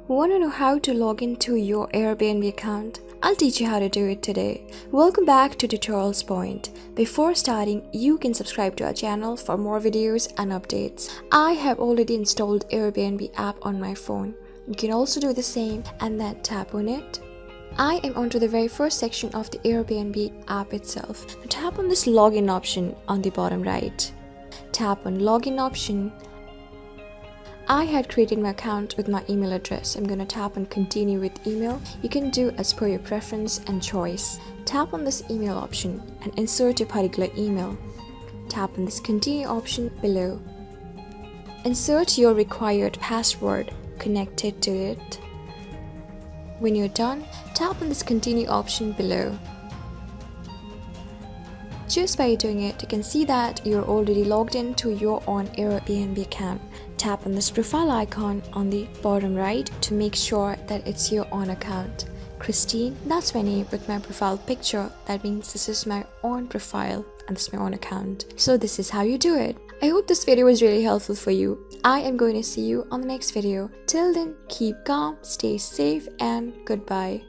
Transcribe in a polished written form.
Want to know how to log into your Airbnb account? I'll teach you how to do it today. Welcome back to Tutorials Point. Before starting, you can subscribe to our channel for more videos and updates. I have already installed Airbnb app on my phone. You can also do the same and then tap on it. I am onto the very first section of the Airbnb app itself. Now tap on this login option on the bottom right. Tap on login option. I had created my account with my email address. I'm going to tap on continue with email. You can do as per your preference and choice. Tap on this email option and insert your particular email. Tap on this continue option below. Insert your required password connected to it. When you're done, tap on this continue option below. Just by doing it, you can see that you're already logged into your own Airbnb account. Tap on this profile icon on the bottom right to make sure that it's your own account. Christine, that's my name with my profile picture. That means this is my own profile and this is my own account. So this is how you do it. I hope this video was really helpful for you. I am going to see you on the next video. Till then, keep calm, stay safe, and goodbye.